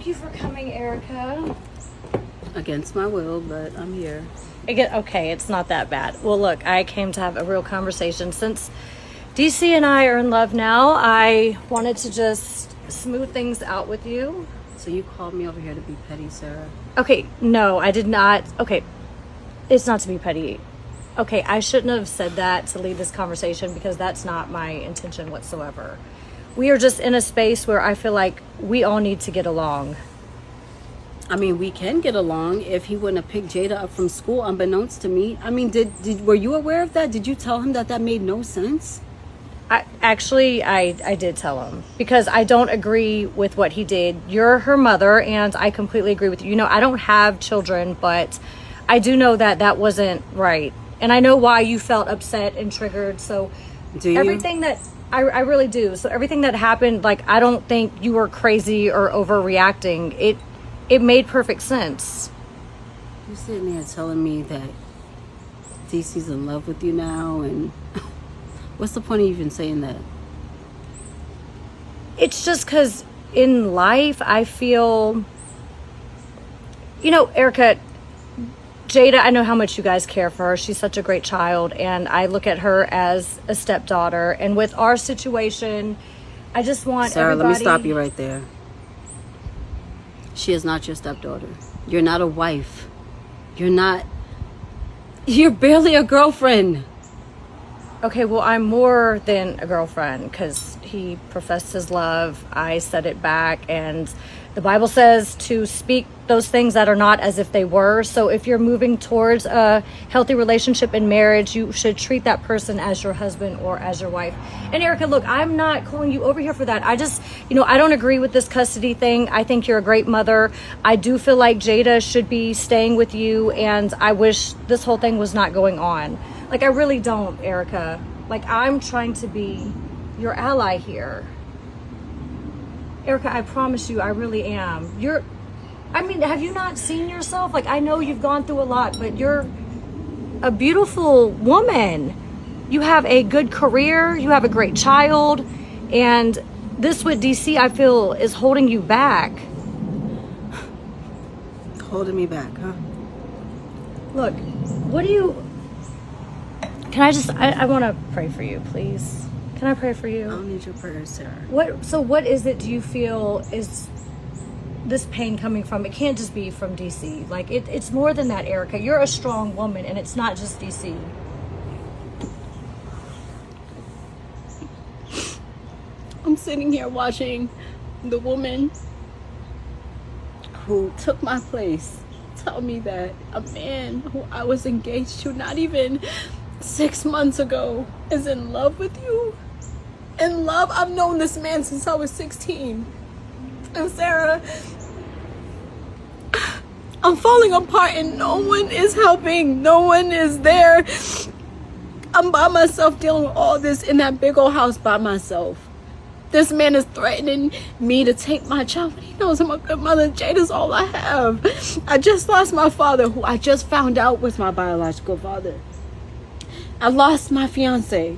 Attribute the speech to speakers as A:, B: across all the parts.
A: Thank you for coming, Erica.
B: Against my will, but I'm here.
A: Okay, it's not that bad. Well, look, I came to have a real conversation. Since DC and I are in love now, I wanted to just smooth things out with you.
B: So you called me over here to be petty, Sarah?
A: Okay, no, I did not. Okay, it's not to be petty. Okay, I shouldn't have said that to lead this conversation because that's not my intention whatsoever. We are just in a space where I feel like we all need to get along.
B: I mean, we can get along if he wouldn't have picked Jada up from school unbeknownst to me. I mean, were you aware of that? Did you tell him that made no sense?
A: I did tell him because I don't agree with what he did. You're her mother and I completely agree with you. You know, I don't have children, but I do know that wasn't right. And I know why you felt upset and triggered. So
B: do you?
A: Everything that I really do. So everything that happened, like, I don't think you were crazy or overreacting. It made perfect sense.
B: You're sitting there telling me that DC's in love with you now, and what's the point of even saying that?
A: It's just because in life, I feel, you know, Erica, Jada, I know how much you guys care for her. She's such a great child, and I look at her as a stepdaughter. And with our situation, I just want
B: Sarah,
A: everybody...
B: let me stop you right there. She is not your stepdaughter. You're not a wife. You're barely a girlfriend.
A: Okay, well, I'm more than a girlfriend because he professed his love. I said it back, and the Bible says to speak those things that are not as if they were. So if you're moving towards a healthy relationship in marriage, you should treat that person as your husband or as your wife. And Erica, look, I'm not calling you over here for that. I just, I don't agree with this custody thing. I think you're a great mother. I do feel like Jada should be staying with you, and I wish this whole thing was not going on. Like, I really don't, Erica. Like, I'm trying to be your ally here. Erica, I promise you, I really am. Have you not seen yourself? Like, I know you've gone through a lot, but you're a beautiful woman. You have a good career. You have a great child. And this with DC, I feel, is holding you back.
B: Holding me back, huh?
A: Look, I want to pray for you, please. Can I pray for you?
B: I don't need your prayers, Sarah.
A: What is it do you feel is this pain coming from? It can't just be from DC. Like, it's more than that, Erica. You're a strong woman, and it's not just DC.
B: I'm sitting here watching the woman who took my place tell me that a man who I was engaged to not even 6 months ago is in love with you. In love? I've known this man since I was 16. And Sarah, I'm falling apart and no one is helping. No one is there. I'm by myself dealing with all this in that big old house by myself. This man is threatening me to take my child. He knows I'm a good mother. Jada's all I have. I just lost my father, who I just found out was my biological father. I lost my fiance.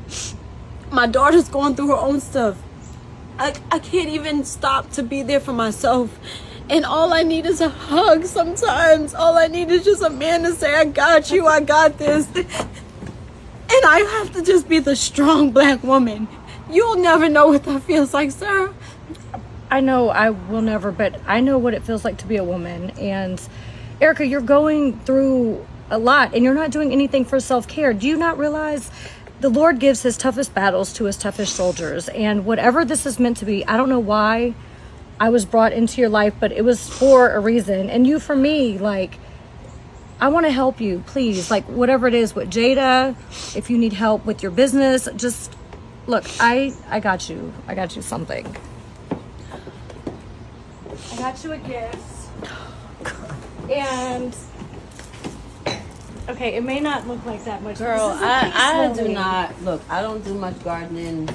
B: My daughter's going through her own stuff. I can't even stop to be there for myself. And all I need is a hug sometimes. All I need is just a man to say, I got you, I got this. And I have to just be the strong black woman. You'll never know what that feels like, Sarah.
A: I know I will never, but I know what it feels like to be a woman. And Erica, you're going through a lot and you're not doing anything for self-care. Do you not realize the Lord gives his toughest battles to his toughest soldiers? And whatever this is meant to be, I don't know why I was brought into your life, but it was for a reason. And you for me, like, I want to help you, please. Like, whatever it is with Jada, if you need help with your business, just look, I got you. I got you something. I got you a gift. And okay, it may not look like that much.
B: Girl, I do not look. I don't do much gardening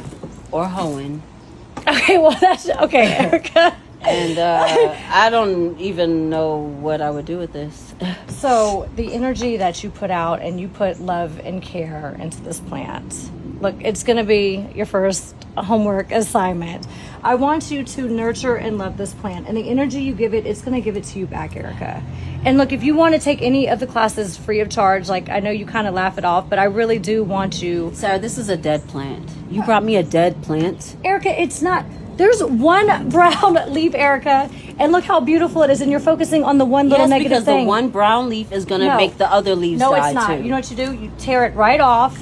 B: or hoeing.
A: Okay, well that's okay, Erica.
B: And I don't even know what I would do with this.
A: So the energy that you put out, and you put love and care into this plant. Look, it's going to be your first homework assignment. I want you to nurture and love this plant. And the energy you give it, it's going to give it to you back, Erica. And look, if you want to take any of the classes free of charge, like I know you kind of laugh it off, but I really do want you.
C: Sarah, this is a dead plant. You brought me a dead plant.
A: Erica, it's not. There's one brown leaf, Erica, and look how beautiful it is. And you're focusing on the one little negative
C: because
A: thing.
C: the one brown leaf is going to make the other leaves die.
A: No, it's not.
C: Too.
A: You know what you do? You tear it right off.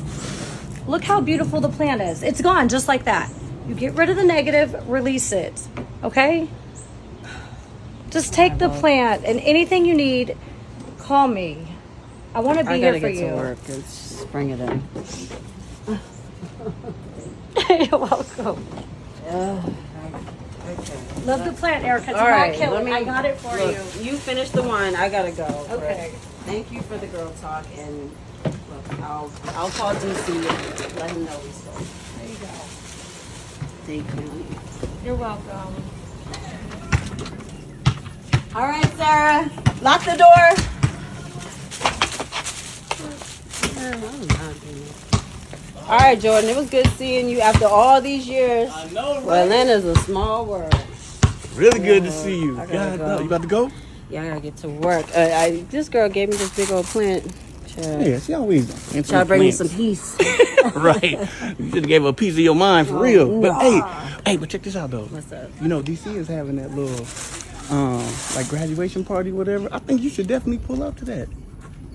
A: Look how beautiful the plant is. It's gone just like that. You get rid of the negative, release it. Okay? Just take the plant and anything you need, call me. I want to be here for you.
C: I gotta get to work. Just bring it in.
A: You're welcome.
C: Okay.
A: Love the plant, Erica. Do
C: All right,
A: not kill it. I got it for you.
C: You finish the wine. I gotta go.
A: Okay.
C: Thank you for the girl talk, and look, I'll call DC and let him know we spoke.
A: There you go.
C: Thank you.
A: You're welcome.
C: All right, Sarah. Lock the door. All right, Jordan. It was good seeing you after all these years.
D: I know, right?
C: Well, Atlanta's a small world.
D: Really good to see you.
C: I gotta go.
D: You about to go?
C: Yeah, I gotta get to work. This girl gave me this big old plant.
D: Yeah, she always
C: Try to bring me some peace.
D: Right. You should have gave her a piece of your mind for real. But hey, but check this out though.
C: What's up?
D: You know, DC is having that little like graduation party, whatever. I think you should definitely pull up to that.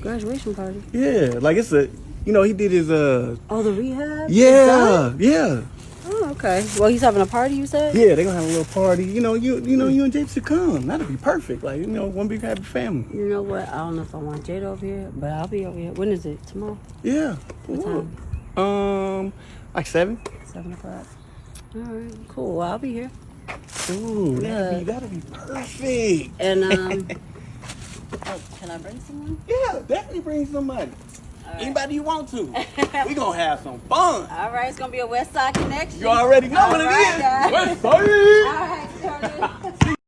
C: Graduation party.
D: Yeah, like it's a, you know, he did his
C: Oh, the rehab.
D: yeah.
C: Oh, okay. Well, he's having a party. You said.
D: Yeah, they're gonna have a little party. You know, you and James should come. That'd be perfect. Like, you know, one big happy family.
C: You know what? I don't know if I want Jada over here, but I'll be over here. When is it? Tomorrow?
D: Yeah.
C: What time?
D: Like 7.
C: 7 o'clock. All right. Cool. Well, I'll be here.
D: Ooh, that'd be perfect.
C: And can I bring someone?
D: Yeah, definitely bring somebody. Anybody you want to. We gonna have some fun.
C: All right. It's gonna be a West Side connection.
D: You already know what it is.
C: Guys.
D: West Side.
C: All right, Jordan.